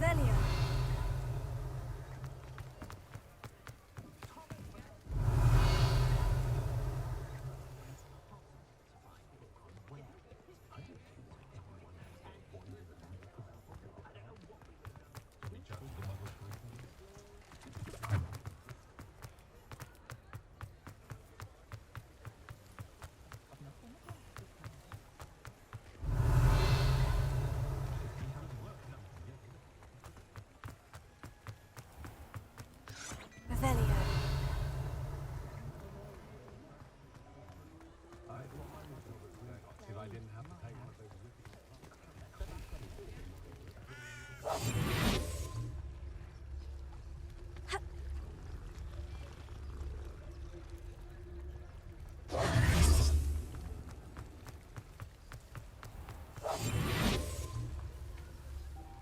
Revelio. Revelio. If I didn't have to take one of those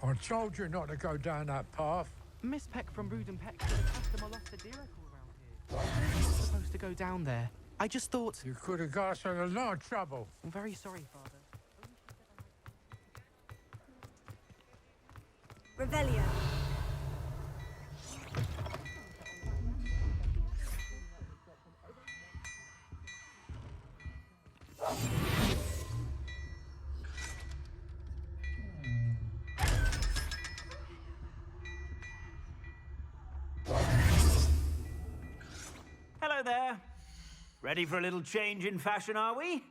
I told you not to go down that path. Miss Peck from Brood and Peck said a customer lost a deer around here. You're not supposed to go down there. I just thought... You could have got us in a lot of trouble. I'm very sorry, Father. Revelio. Hello there. Ready for a little change in fashion, are we?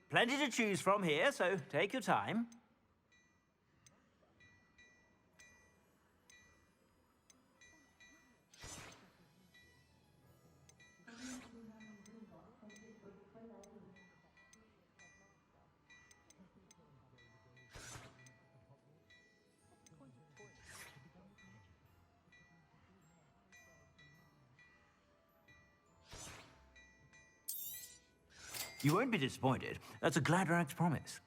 Plenty to choose from here, so take your time. You won't be disappointed. That's a Gladrax promise.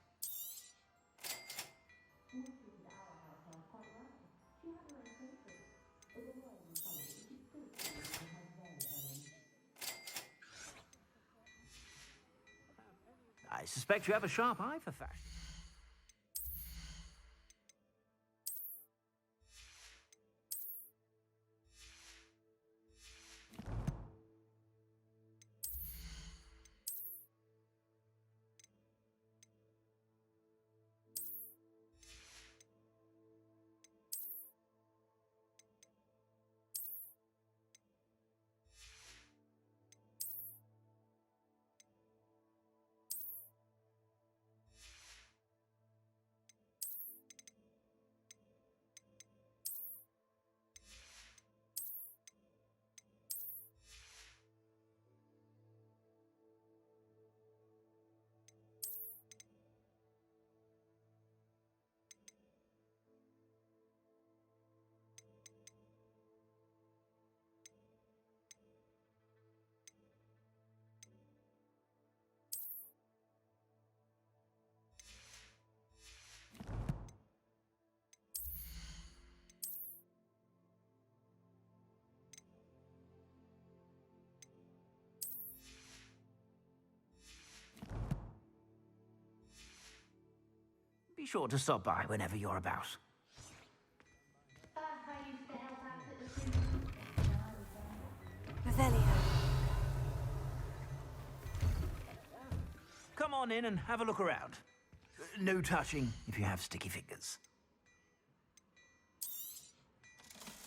I suspect you have a sharp eye for fashion. Be sure to stop by whenever you're about. Revelio. Come on in and have a look around. No touching if you have sticky fingers.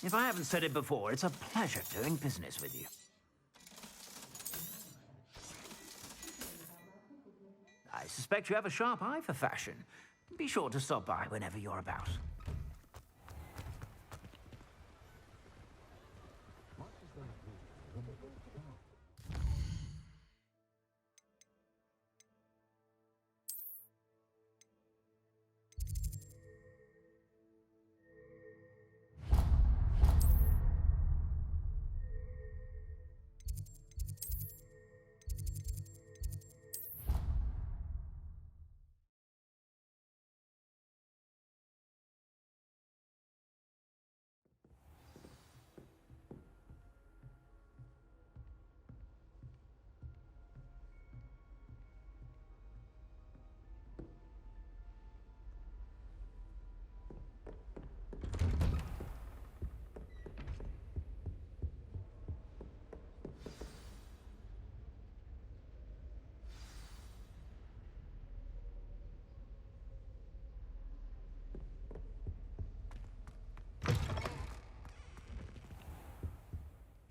If I haven't said it before, it's a pleasure doing business with you. I suspect you have a sharp eye for fashion. Be sure to stop by whenever you're about.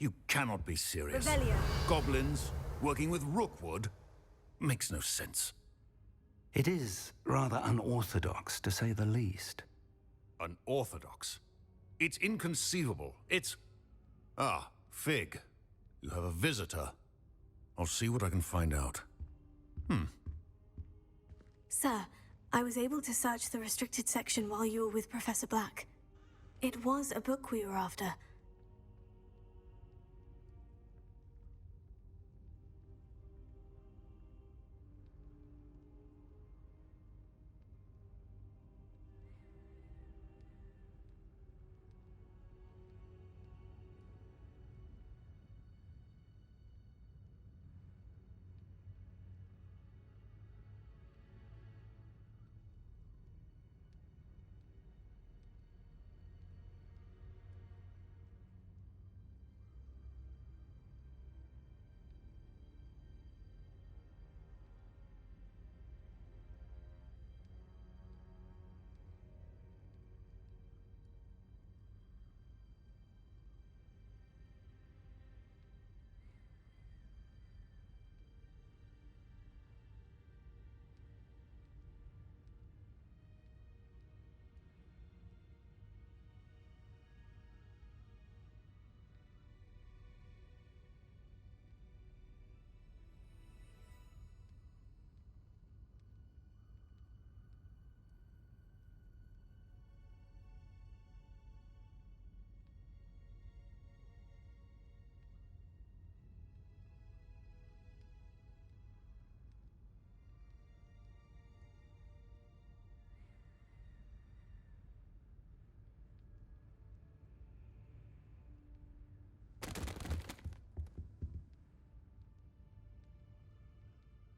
You cannot be serious. Revelio. Goblins working with Rookwood? Makes no sense. It is rather unorthodox, to say the least. Unorthodox? It's inconceivable. It's... Ah, Fig. You have a visitor. I'll see what I can find out. Sir, I was able to search the restricted section while you were with Professor Black. It was a book we were after.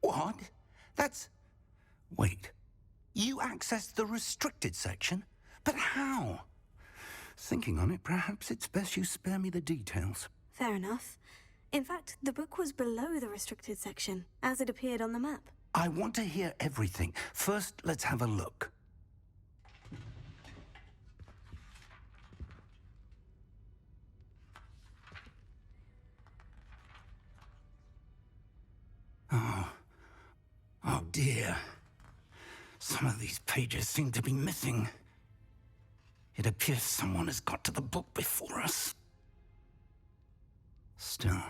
What? That's... Wait. You accessed the restricted section? But how? Thinking on it, perhaps it's best you spare me the details. Fair enough. In fact, the book was below the restricted section, as it appeared on the map. I want to hear everything. First, let's have a look. Oh dear. Some of these pages seem to be missing. It appears someone has got to the book before us. Still,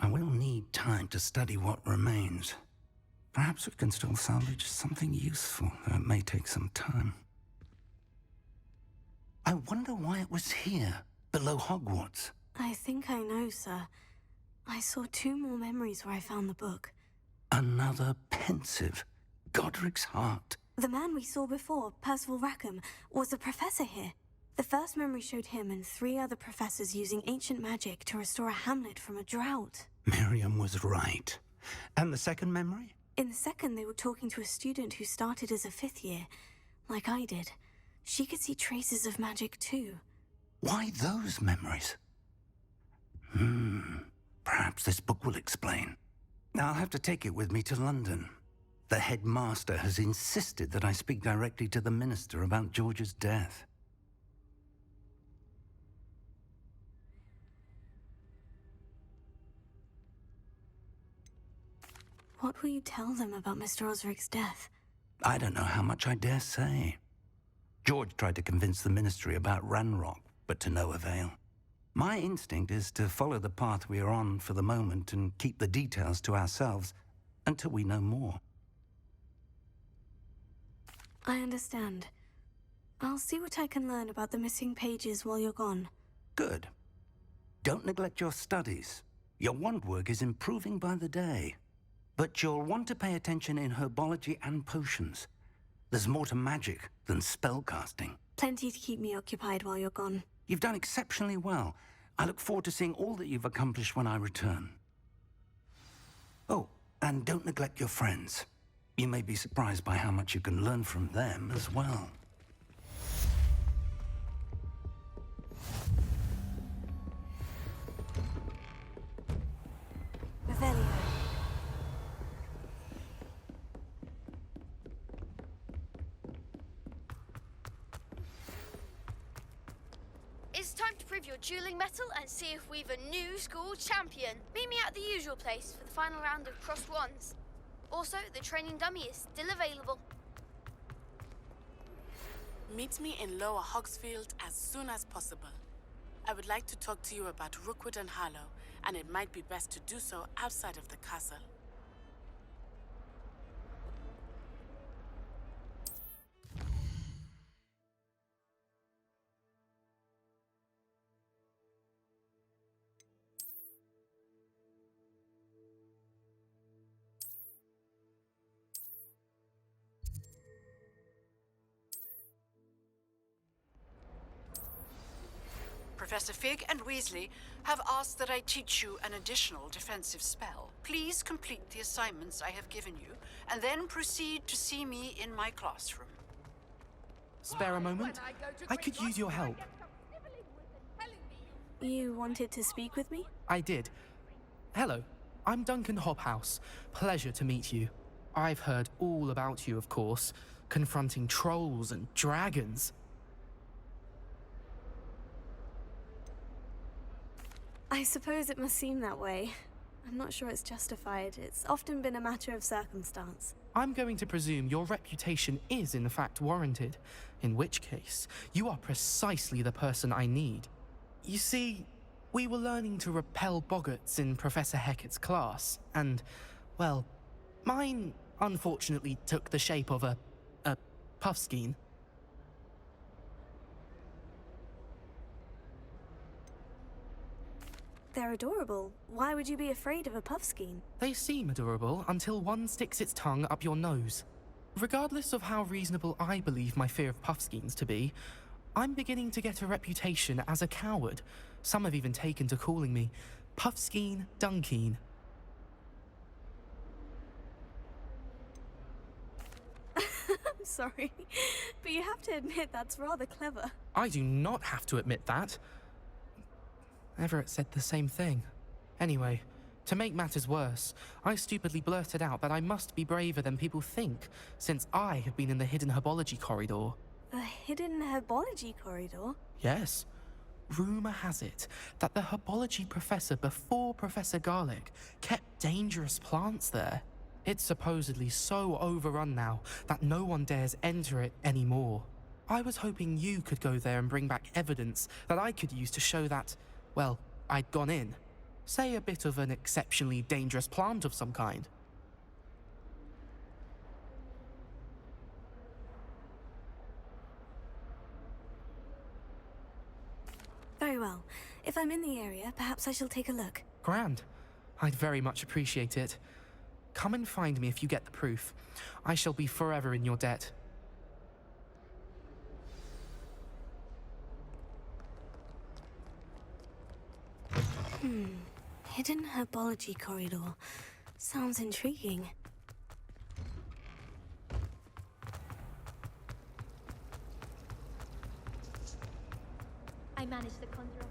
I will need time to study what remains. Perhaps we can still salvage something useful, though it may take some time. I wonder why it was here, below Hogwarts. I think I know, sir. I saw 2 more memories where I found the book. Another pensive. Godric's heart. The man we saw before, Percival Rackham, was a professor here. The first memory showed him and 3 other professors using ancient magic to restore a hamlet from a drought. Miriam was right. And the second memory? In the second, they were talking to a student who started as a 5th year, like I did. She could see traces of magic too. Why those memories? Perhaps this book will explain. I'll have to take it with me to London. The headmaster has insisted that I speak directly to the minister about George's death. What will you tell them about Mr. Osric's death? I don't know how much I dare say. George tried to convince the ministry about Ranrock, but to no avail. My instinct is to follow the path we are on for the moment and keep the details to ourselves until we know more. I understand. I'll see what I can learn about the missing pages while you're gone. Good. Don't neglect your studies. Your wand work is improving by the day. But you'll want to pay attention in herbology and potions. There's more to magic than spellcasting. Plenty to keep me occupied while you're gone. You've done exceptionally well. I look forward to seeing all that you've accomplished when I return. Oh, and don't neglect your friends. You may be surprised by how much you can learn from them as well. Revelio. It's time to improve your dueling mettle and see if we've a new school champion. Meet me at the usual place for the final round of crossed wands. Also, the training dummy is still available. Meet me in Lower Hogsfield as soon as possible. I would like to talk to you about Rookwood and Harlow, and it might be best to do so outside of the castle. Professor Fig and Weasley have asked that I teach you an additional defensive spell. Please complete the assignments I have given you, and then proceed to see me in my classroom. Spare a moment? I could use your help. You wanted to speak with me? I did. Hello, I'm Duncan Hobhouse. Pleasure to meet you. I've heard all about you, of course, confronting trolls and dragons. I suppose it must seem that way. I'm not sure it's justified. It's often been a matter of circumstance. I'm going to presume your reputation is in fact warranted, in which case, you are precisely the person I need. You see, we were learning to repel boggarts in Professor Hecat's class, and, well, mine unfortunately took the shape of a puffskein. They're adorable. Why would you be afraid of a puffskein? They seem adorable until one sticks its tongue up your nose. Regardless of how reasonable I believe my fear of puffskeins to be, I'm beginning to get a reputation as a coward. Some have even taken to calling me Puffskein Dunkeen. I'm sorry, but you have to admit that's rather clever. I do not have to admit that. Everett said the same thing. Anyway, to make matters worse, I stupidly blurted out that I must be braver than people think, since I have been in the hidden herbology corridor. The hidden herbology corridor? Yes. Rumour has it that the herbology professor before Professor Garlick kept dangerous plants there. It's supposedly so overrun now that no one dares enter it anymore. I was hoping you could go there and bring back evidence that I could use to show that, well, I'd gone in. Say a bit of an exceptionally dangerous plant of some kind. Very well. If I'm in the area, perhaps I shall take a look. Grand. I'd very much appreciate it. Come and find me if you get the proof. I shall be forever in your debt. Hidden herbology corridor. Sounds intriguing. I managed to conjure a head.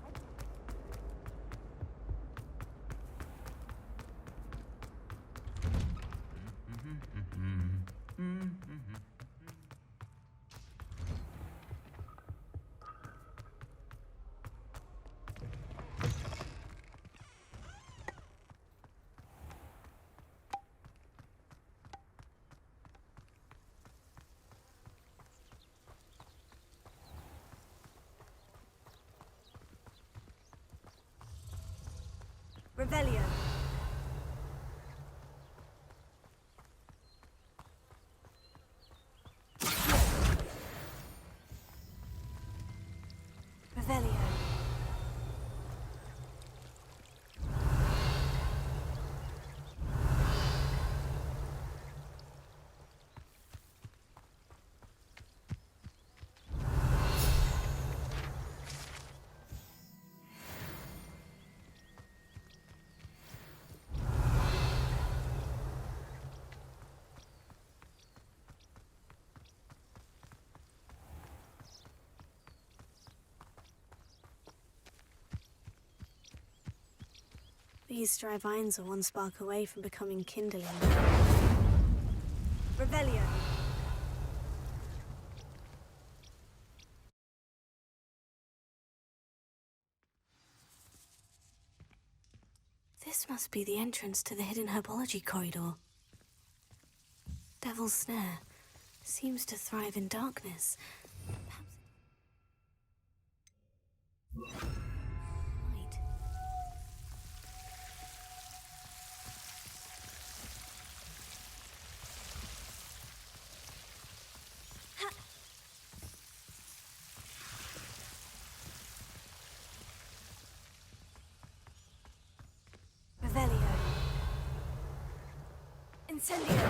Revelio. Revelio. These dry vines are one spark away from becoming kindling. Revelio. This must be the entrance to the hidden herbology corridor. Devil's Snare seems to thrive in darkness. Light. Revelio. Incendio.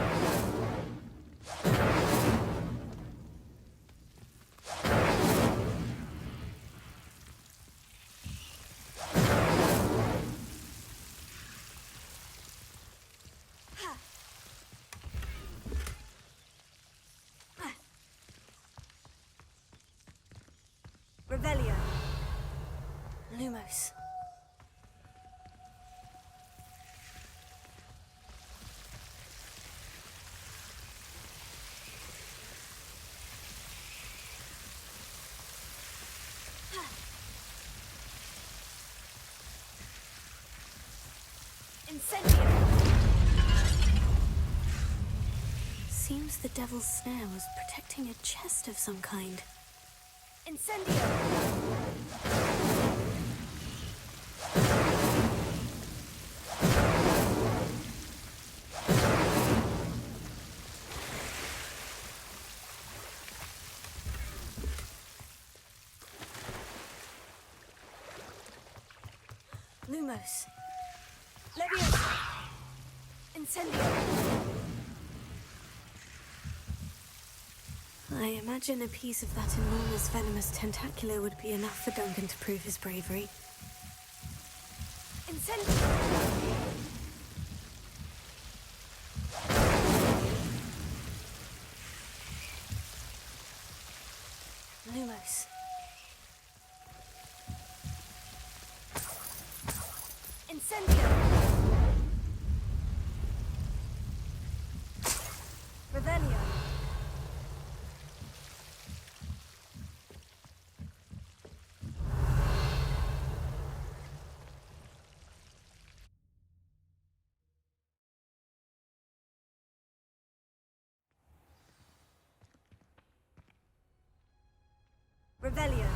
Revelio. Lumos. Incendio. Seems the Devil's Snare was protecting a chest of some kind. Incendio. Lumos. Leviosa. Incendio. I imagine a piece of that enormous venomous tentacular would be enough for Duncan to prove his bravery. Incendio. Lumos. Incendio. Revelio. Revelio.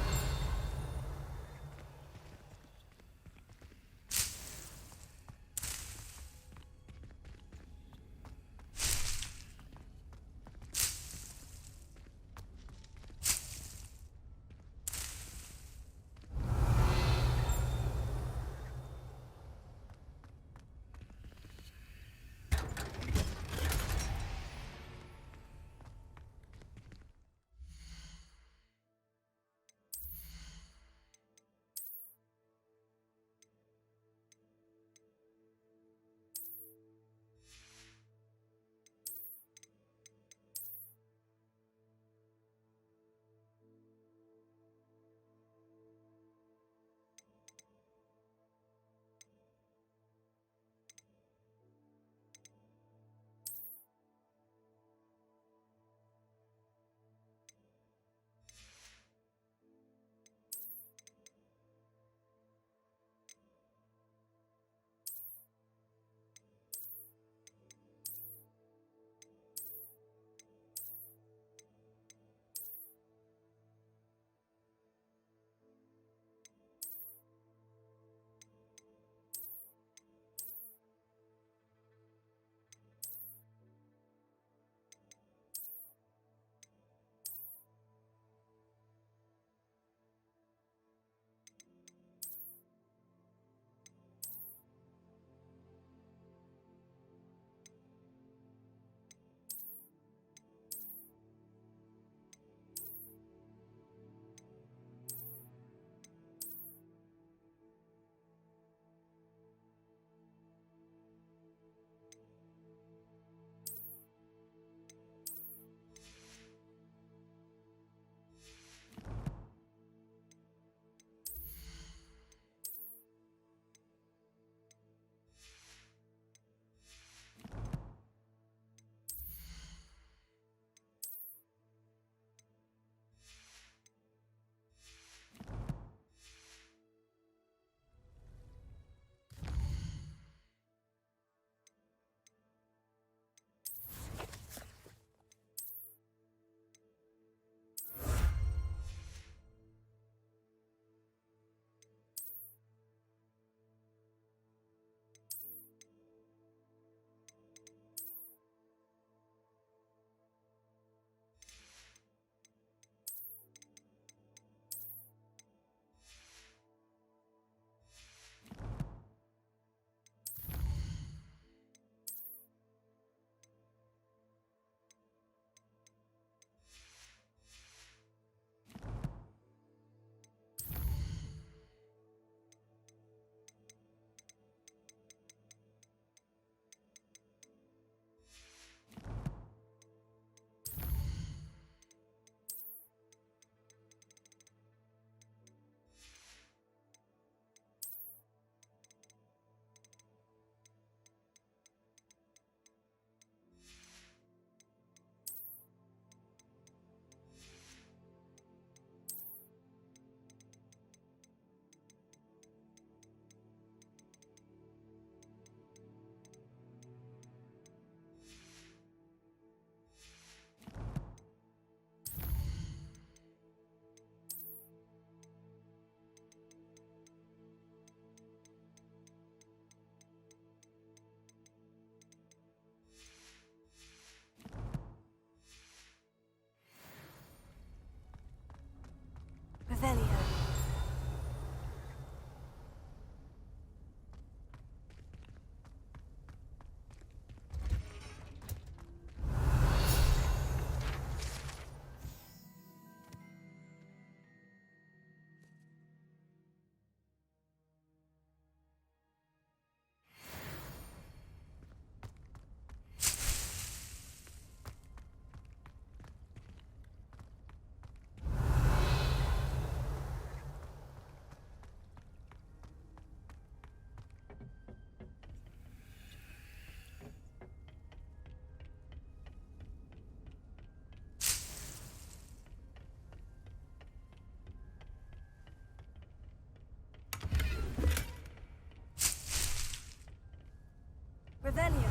Revelio.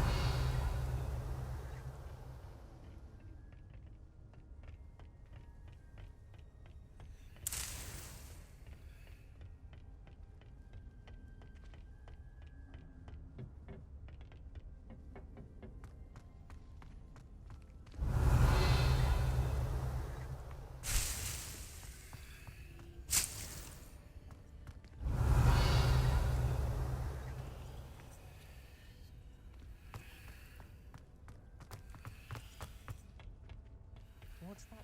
What's that?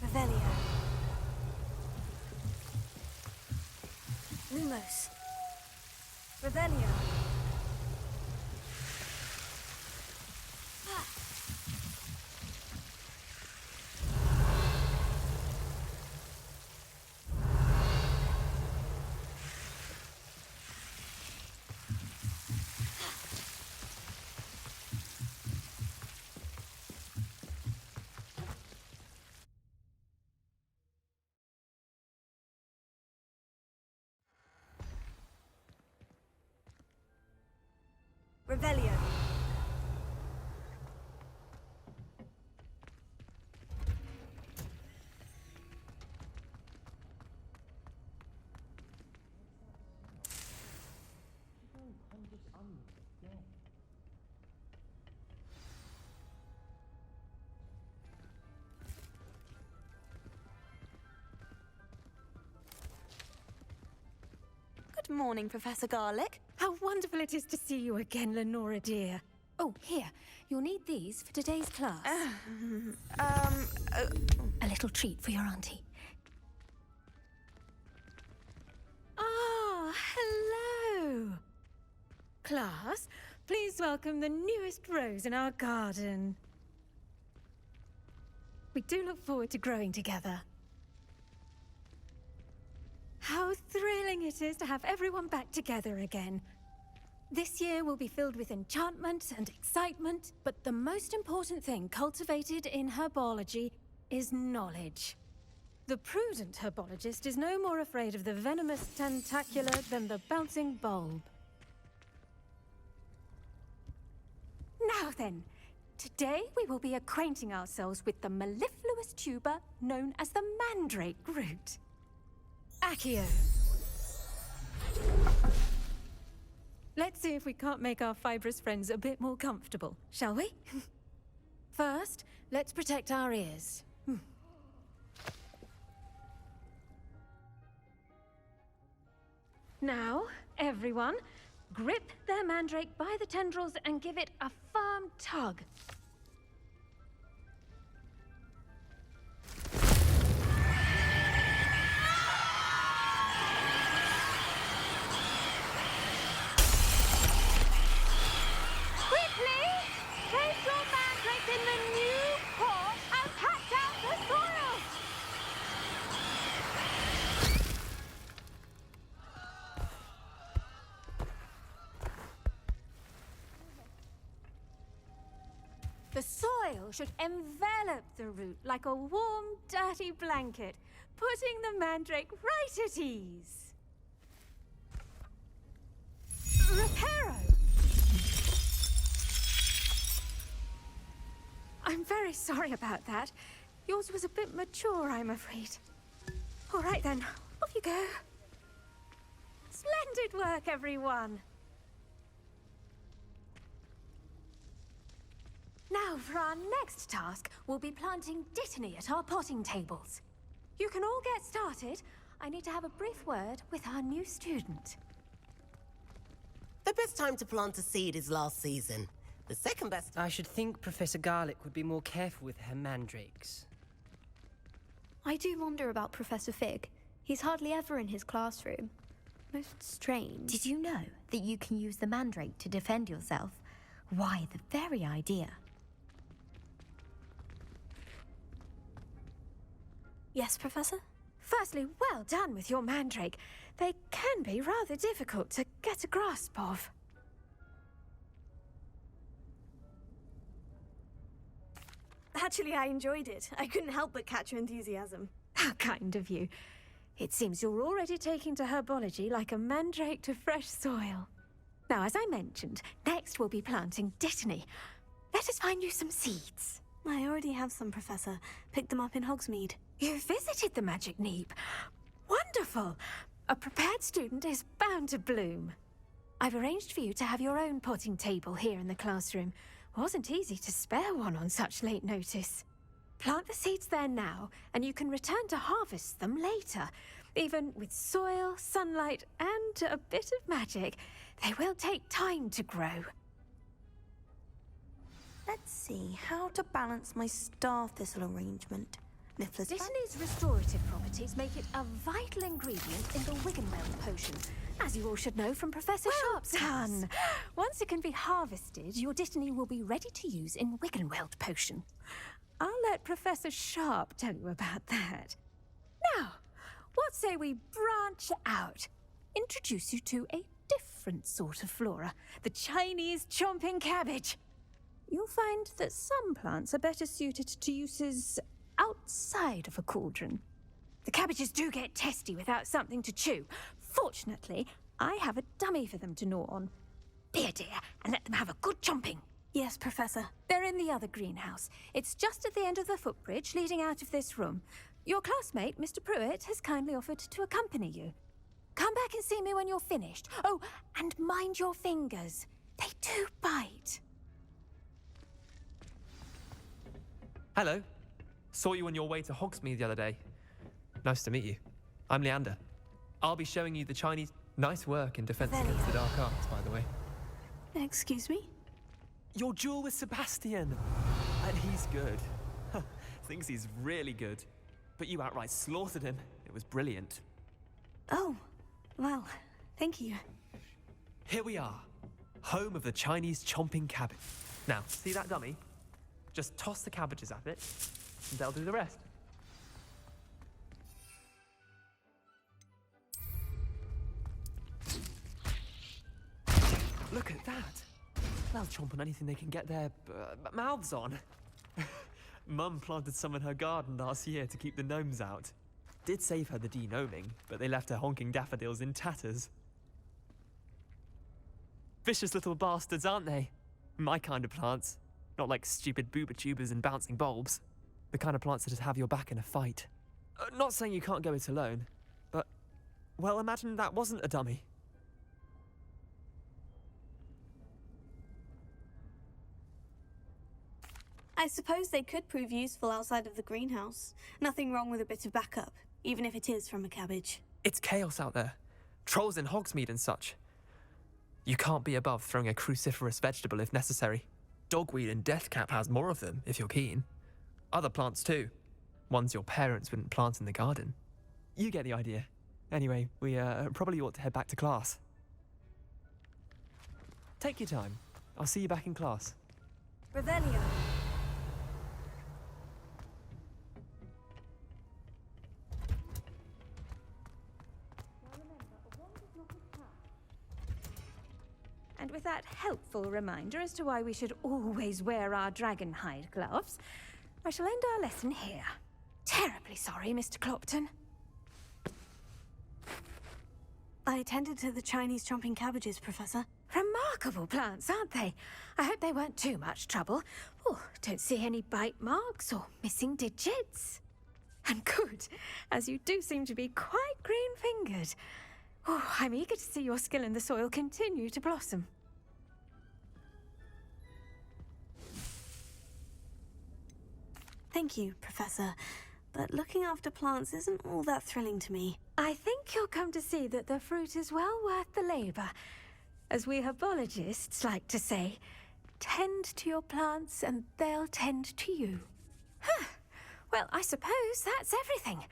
Revelio. Lumos. Revelio. Revelio. Good morning, Professor Garlick. How wonderful it is to see you again, Lenora dear. Oh, here. You'll need these for today's class. A little treat for your auntie. Ah, hello. Class, please welcome the newest rose in our garden. We do look forward to growing together. How thrilling it is to have everyone back together again. This year will be filled with enchantment and excitement, but the most important thing cultivated in herbology is knowledge. The prudent herbologist is no more afraid of the venomous tentacula than the bouncing bulb. Now then, today we will be acquainting ourselves with the mellifluous tuber known as the mandrake root. Accio. Let's see if we can't make our fibrous friends a bit more comfortable, shall we? First, let's protect our ears. Now, everyone, grip their mandrake by the tendrils and give it a firm tug. The soil should envelop the root like a warm, dirty blanket, putting the mandrake right at ease. Reparo! I'm very sorry about that. Yours was a bit mature, I'm afraid. All right then, off you go. Splendid work, everyone. Now, for our next task, we'll be planting dittany at our potting tables. You can all get started. I need to have a brief word with our new student. The best time to plant a seed is last season. The second best... I should think Professor Garlick would be more careful with her mandrakes. I do wonder about Professor Fig. He's hardly ever in his classroom. Most strange. Did you know that you can use the mandrake to defend yourself? Why, the very idea. Yes, Professor? Firstly, well done with your mandrake. They can be rather difficult to get a grasp of. Actually, I enjoyed it. I couldn't help but catch your enthusiasm. How kind of you. It seems you're already taking to herbology like a mandrake to fresh soil. Now, as I mentioned, next we'll be planting dittany. Let us find you some seeds. I already have some, Professor. Picked them up in Hogsmeade. You visited the Magic Neep. Wonderful! A prepared student is bound to bloom. I've arranged for you to have your own potting table here in the classroom. Wasn't easy to spare one on such late notice. Plant the seeds there now, and you can return to harvest them later. Even with soil, sunlight, and a bit of magic, they will take time to grow. Let's see how to balance my star thistle arrangement. Dittany's restorative properties make it a vital ingredient in the Wiggenweld potion, as you all should know from Professor Sharp's class. Once it can be harvested, your Dittany will be ready to use in Wiggenweld potion. I'll let Professor Sharp tell you about that. Now, what say we branch out? Introduce you to a different sort of flora, the Chinese chomping cabbage. You'll find that some plants are better suited to uses outside of a cauldron. The cabbages do get testy without something to chew. Fortunately, I have a dummy for them to gnaw on. Be a dear and let them have a good chomping. Yes, Professor. They're in the other greenhouse. It's just at the end of the footbridge leading out of this room. Your classmate, Mr. Pruitt, has kindly offered to accompany you. Come back and see me when you're finished. Oh, and mind your fingers. They do bite. Hello. Saw you on your way to Hogsmeade the other day. Nice to meet you. I'm Leander. I'll be showing you the Chinese... Nice work in Defense Against the Dark Arts, by the way. Excuse me? Your duel with Sebastian! And he's good. Thinks he's really good. But you outright slaughtered him. It was brilliant. Oh, well, thank you. Here we are. Home of the Chinese chomping cabbage. Now, see that dummy? Just toss the cabbages at it, and they'll do the rest. Look at that! They'll chomp on anything they can get their mouths on. Mum planted some in her garden last year to keep the gnomes out. Did save her the de-gnoming, but they left her honking daffodils in tatters. Vicious little bastards, aren't they? My kind of plants. Not like stupid booba tubers and bouncing bulbs. The kind of plants that just have your back in a fight. Not saying you can't go it alone, but... Well, imagine that wasn't a dummy. I suppose they could prove useful outside of the greenhouse. Nothing wrong with a bit of backup, even if it is from a cabbage. It's chaos out there. Trolls in Hogsmeade and such. You can't be above throwing a cruciferous vegetable if necessary. Dogweed and deathcap has more of them, if you're keen. Other plants too. Ones your parents wouldn't plant in the garden. You get the idea. Anyway, we probably ought to head back to class. Take your time. I'll see you back in class. Revelio. And with that helpful reminder as to why we should always wear our dragon hide gloves, I shall end our lesson here. Terribly sorry, Mr. Clopton. I attended to the Chinese chomping cabbages, Professor. Remarkable plants, aren't they? I hope they weren't too much trouble. Oh, don't see any bite marks or missing digits. And good, as you do seem to be quite green-fingered. Oh, I'm eager to see your skill in the soil continue to blossom. Thank you, Professor. But looking after plants isn't all that thrilling to me. I think you'll come to see that the fruit is well worth the labor. As we herbologists like to say, tend to your plants and they'll tend to you. Huh. Well, I suppose that's everything.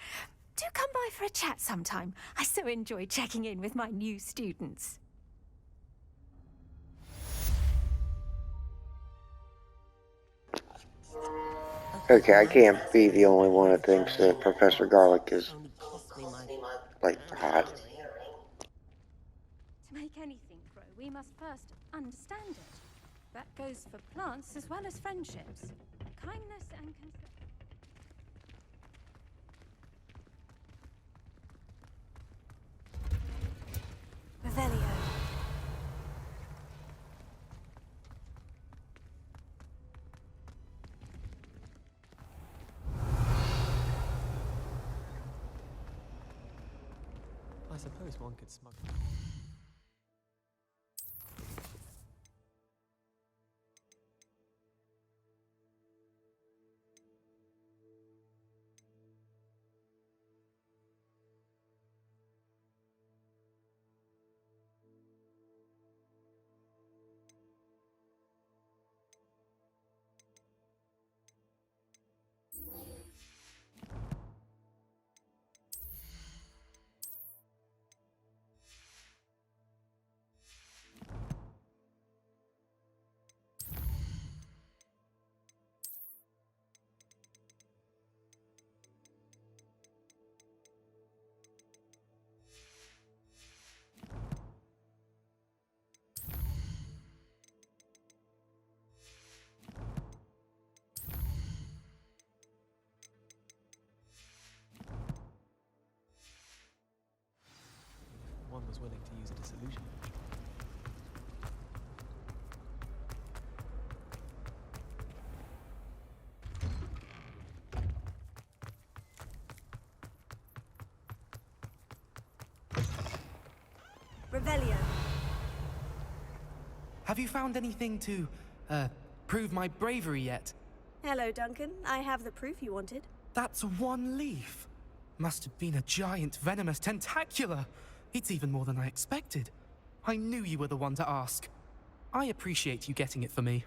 Do come by for a chat sometime. I so enjoy checking in with my new students. Okay, I can't be the only one that thinks that Professor Garlic is like hard. To make anything grow, we must first understand it. That goes for plants as well as friendships. Kindness and Revelio. I suppose one could smuggle. One was willing to use a disillusion. Revelio. Have you found anything to, prove my bravery yet? Hello, Duncan. I have the proof you wanted. That's one leaf. Must have been a giant venomous tentacula. It's even more than I expected. I knew you were the one to ask. I appreciate you getting it for me.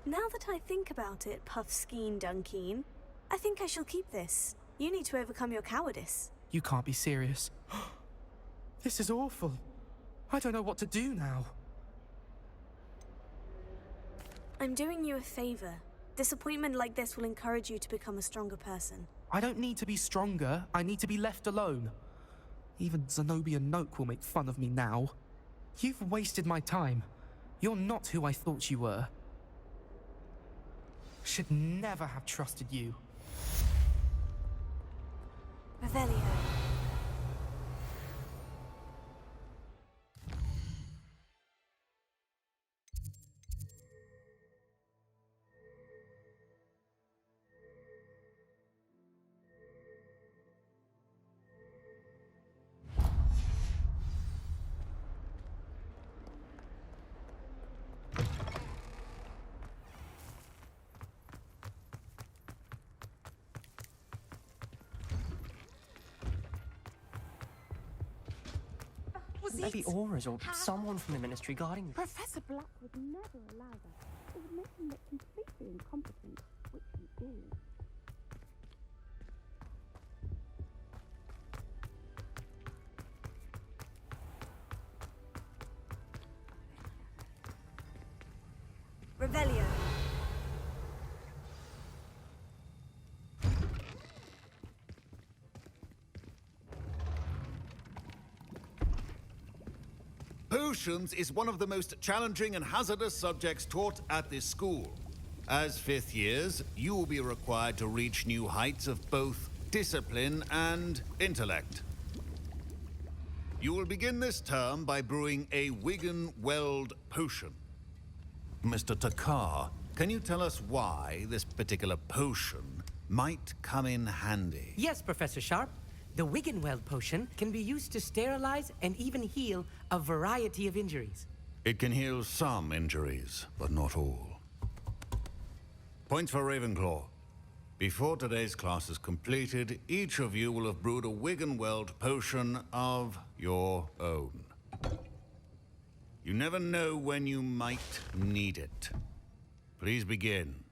Now that I think about it, Puffskein Dunkeen, I think I shall keep this. You need to overcome your cowardice. You can't be serious. This is awful. I don't know what to do now. I'm doing you a favor. Disappointment like this will encourage you to become a stronger person. I don't need to be stronger, I need to be left alone. Even Zenobia Noak will make fun of me now. You've wasted my time. You're not who I thought you were. Should never have trusted you. Revelio. Maybe auras or someone from the ministry guarding you. Professor Black would never allow that. It would make him look completely incompetent, which he is. Revelio. Potions is one of the most challenging and hazardous subjects taught at this school. As fifth years, you will be required to reach new heights of both discipline and intellect. You will begin this term by brewing a Wigan-Weld potion. Mr. Takar, can you tell us why this particular potion might come in handy? Yes, Professor Sharp. The Wigan-Weld potion can be used to sterilize and even heal a variety of injuries. It can heal some injuries, but not all. Points for Ravenclaw. Before today's class is completed, each of you will have brewed a Wigan-Weld potion of your own. You never know when you might need it. Please begin.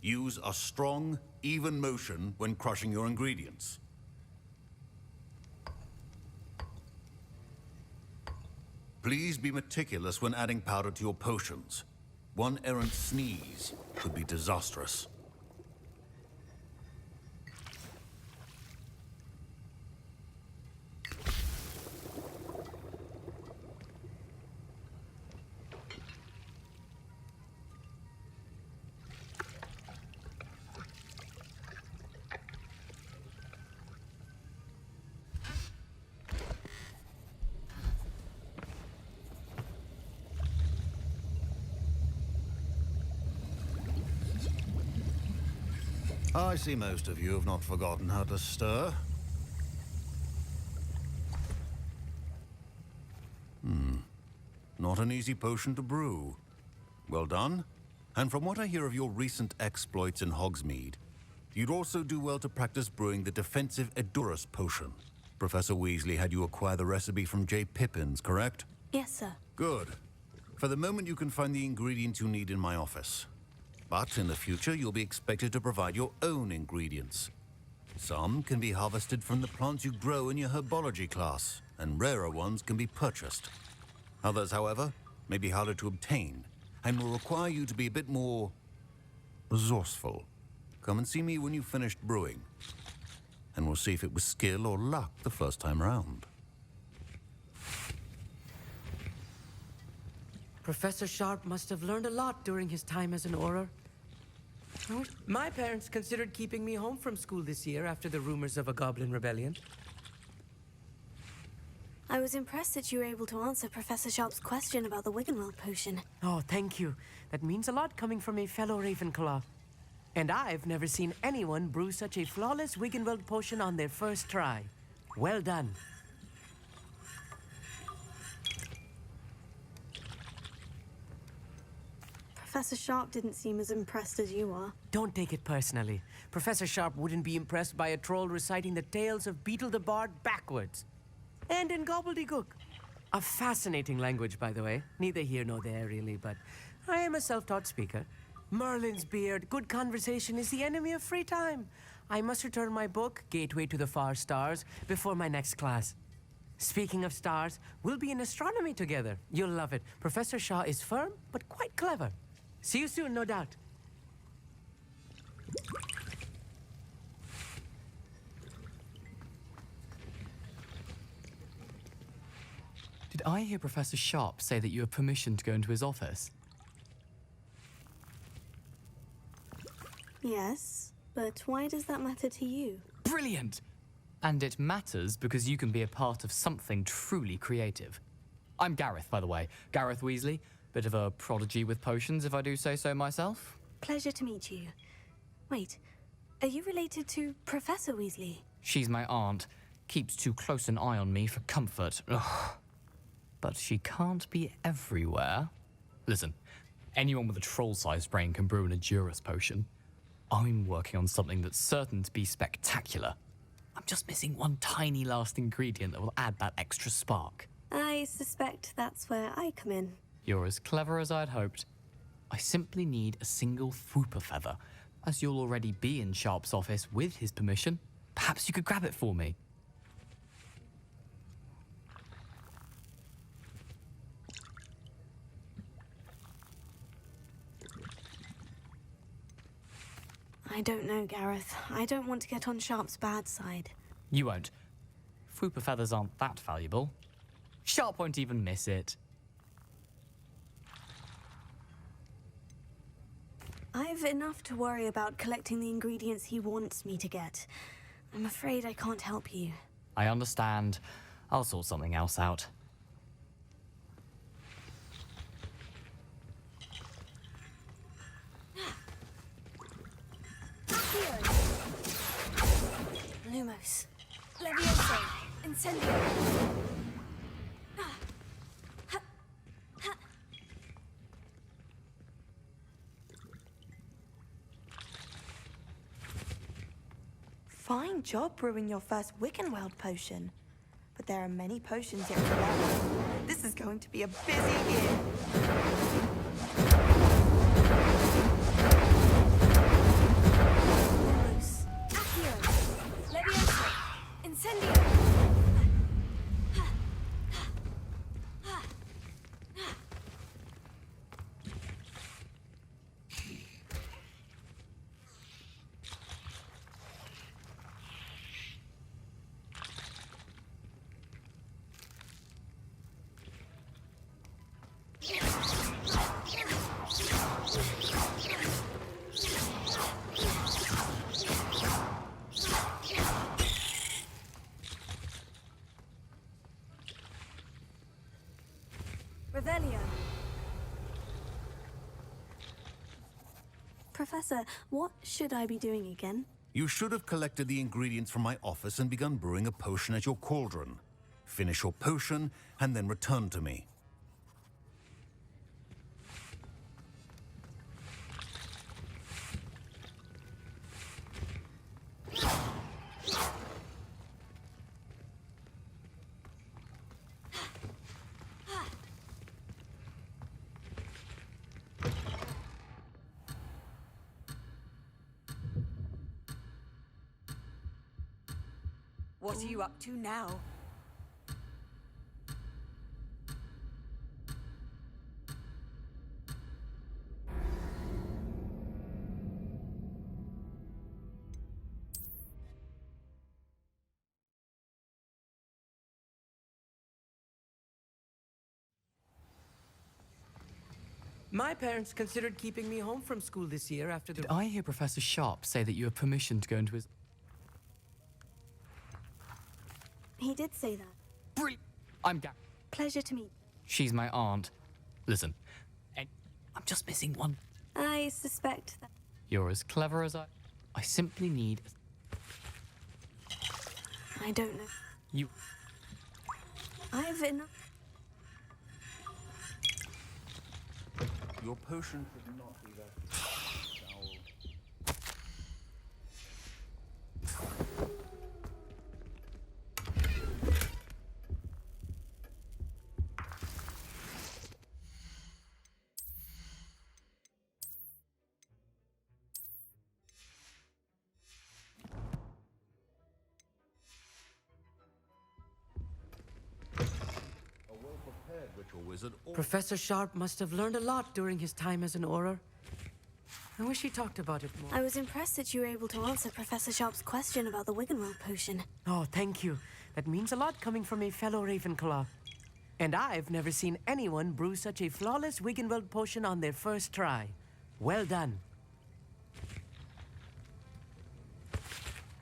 Use a strong, even motion when crushing your ingredients. Please be meticulous when adding powder to your potions. One errant sneeze could be disastrous. I see most of you have not forgotten how to stir. Not an easy potion to brew. Well done. And from what I hear of your recent exploits in Hogsmeade, you'd also do well to practice brewing the defensive Edurus potion. Professor Weasley had you acquire the recipe from J. Pippin's, correct? Yes, sir. Good. For the moment, you can find the ingredients you need in my office. But in the future, you'll be expected to provide your own ingredients. Some can be harvested from the plants you grow in your herbology class, and rarer ones can be purchased. Others, however, may be harder to obtain, and will require you to be a bit more resourceful. Come and see me when you've finished brewing, and we'll see if it was skill or luck the first time round. Professor Sharp must have learned a lot during his time as an Auror. My parents considered keeping me home from school this year after the rumors of a goblin rebellion. I was impressed that you were able to answer Professor Sharp's question about the Wiggenweld potion. Oh, thank you. That means a lot coming from a fellow Ravenclaw. And I've never seen anyone brew such a flawless Wiggenweld potion on their first try. Well done. Professor Sharp didn't seem as impressed as you are. Don't take it personally. Professor Sharp wouldn't be impressed by a troll reciting the tales of Beetle the Bard backwards. And in gobbledygook. A fascinating language, by the way. Neither here nor there, really, but I am a self-taught speaker. Merlin's beard, good conversation is the enemy of free time. I must return my book, Gateway to the Far Stars, before my next class. Speaking of stars, we'll be in astronomy together. You'll love it. Professor Shaw is firm, but quite clever. See you soon, no doubt. Did I hear Professor Sharp say that you have permission to go into his office? Yes, but why does that matter to you? Brilliant! And it matters because you can be a part of something truly creative. I'm Gareth, by the way. Gareth Weasley. Bit of a prodigy with potions, if I do say so myself. Pleasure to meet you. Wait, are you related to Professor Weasley? She's my aunt. Keeps too close an eye on me for comfort. Ugh. But she can't be everywhere. Listen, anyone with a troll-sized brain can brew an Edurus potion. I'm working on something that's certain to be spectacular. I'm just missing one tiny last ingredient that will add that extra spark. I suspect that's where I come in. You're as clever as I'd hoped. I simply need a single Fwooper feather. As you'll already be in Sharp's office with his permission, perhaps you could grab it for me. I don't know, Gareth. I don't want to get on Sharp's bad side. You won't. Fwooper feathers aren't that valuable. Sharp won't even miss it. I've enough to worry about collecting the ingredients he wants me to get. I'm afraid I can't help you. I understand. I'll sort something else out. Lumos. Levioso. Incendio. Fine job brewing your first Wiggenweld potion. But there are many potions yet to learn. This is going to be a busy year. Lumos. Accio. Levioso. Incendio. Revelio. Professor, what should I be doing again? You should have collected the ingredients from my office and begun brewing a potion at your cauldron. Finish your potion and then return to me. What are you up to now? My parents considered keeping me home from school this year after the... Did I hear Professor Sharp say that you have permission to go into his... He did say that. I'm Gary. Pleasure to meet. She's my aunt. Listen, I'm just missing one. I suspect that. You're as clever as I simply need... I don't know. You... I've enough. Your potion could not be that foul. Professor Sharp must have learned a lot during his time as an Auror. I wish he talked about it more. I was impressed that you were able to answer Professor Sharp's question about the Wiggenweld potion. Oh, thank you. That means a lot coming from a fellow Ravenclaw. And I've never seen anyone brew such a flawless Wiggenweld potion on their first try. Well done.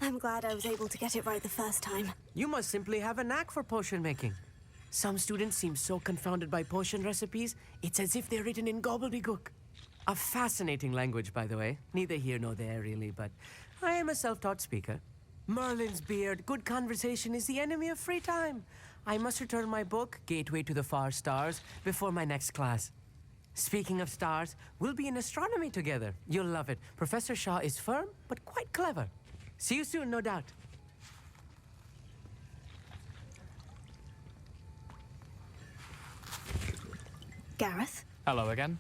I'm glad I was able to get it right the first time. You must simply have a knack for potion making. Some students seem so confounded by potion recipes, it's as if they're written in gobbledygook. A fascinating language, by the way. Neither here nor there, really, but I am a self-taught speaker. Merlin's beard, good conversation is the enemy of free time. I must return my book, Gateway to the Far Stars, before my next class. Speaking of stars, we'll be in astronomy together. You'll love it. Professor Shaw is firm, but quite clever. See you soon, no doubt. Gareth? Hello again.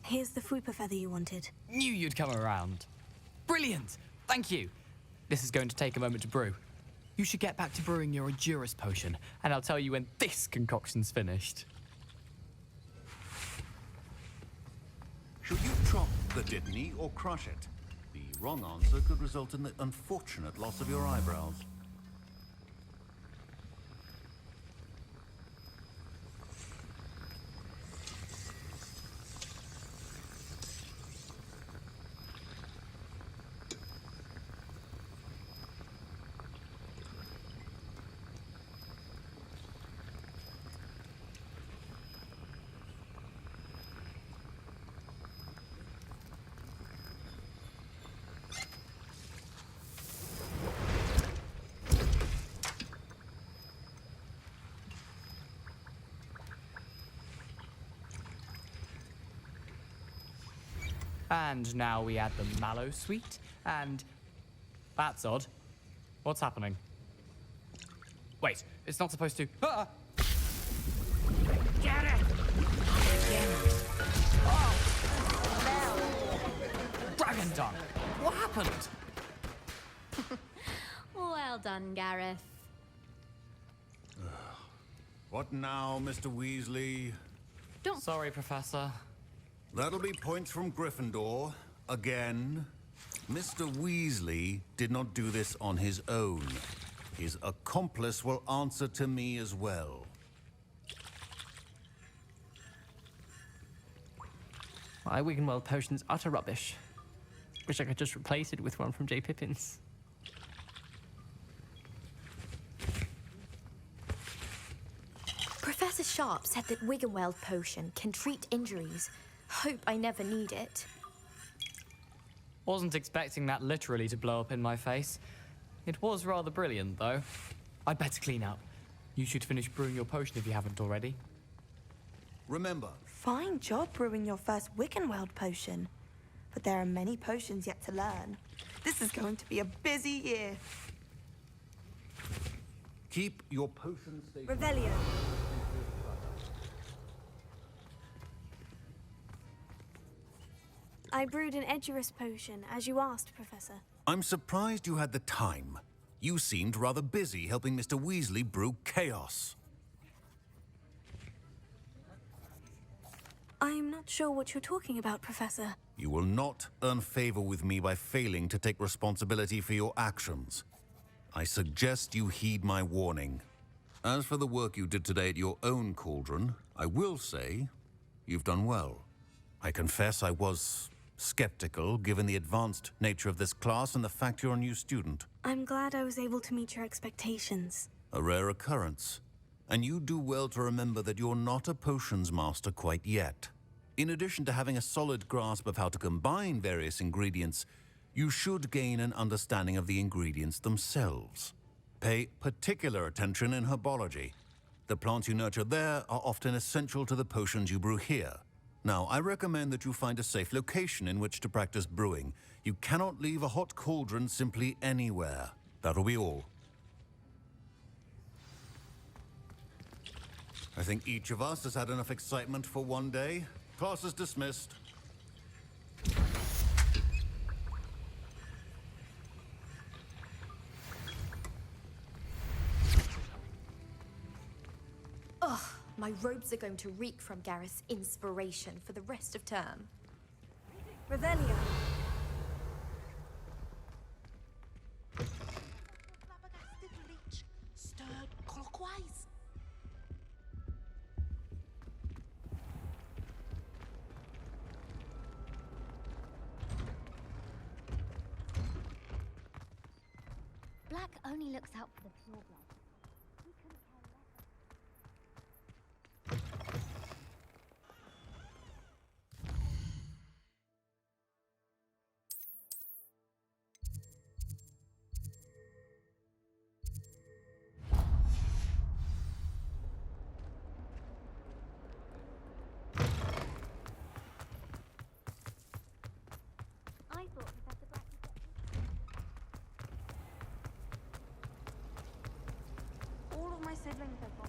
Here's the Fuipa feather you wanted. Knew you'd come around. Brilliant! Thank you. This is going to take a moment to brew. You should get back to brewing your Endurus potion, and I'll tell you when this concoction's finished. Should you chop the Dittany or crush it? The wrong answer could result in the unfortunate loss of your eyebrows. And now we add the mallow sweet, and... That's odd. What's happening? Wait, it's not supposed to... Ah! Get it! Dragon Dunk! What happened? Well done, Gareth. What now, Mr. Weasley? Sorry, Professor. That'll be points from Gryffindor. Again. Mr. Weasley did not do this on his own. His accomplice will answer to me as well. My Wiggenweld potion's utter rubbish. Wish I could just replace it with one from J. Pippin's. Professor Sharp said that Wiggenweld potion can treat injuries. Hope I never need it. Wasn't expecting that literally to blow up in my face. It was rather brilliant, though. I'd better clean up. You should finish brewing your potion if you haven't already. Remember, Fine job brewing your first Wiggenweld potion. But there are many potions yet to learn. This is going to be a busy year. keep your potion station. Revelio. I brewed an Edurus potion, as you asked, Professor. I'm surprised you had the time. You seemed rather busy helping Mr. Weasley brew chaos. I'm not sure what you're talking about, Professor. You will not earn favor with me by failing to take responsibility for your actions. I suggest you heed my warning. As for the work you did today at your own cauldron, I will say you've done well. I confess I was skeptical, given the advanced nature of this class and the fact you're a new student. I'm glad I was able to meet your expectations. A rare occurrence. And you do well to remember that you're not a potions master quite yet. In addition to having a solid grasp of how to combine various ingredients, you should gain an understanding of the ingredients themselves. Pay particular attention in herbology. The plants you nurture there are often essential to the potions you brew here. Now, I recommend that you find a safe location in which to practice brewing. You cannot leave a hot cauldron simply anywhere. That'll be all. I think each of us has had enough excitement for one day. Class is dismissed. Ugh, my robes are going to reek from Gareth's inspiration for the rest of term. Revelio. Stirred clockwise. Black only looks out for the pure blood. He couldn't care less. I thought Professor Black would get All of my siblings have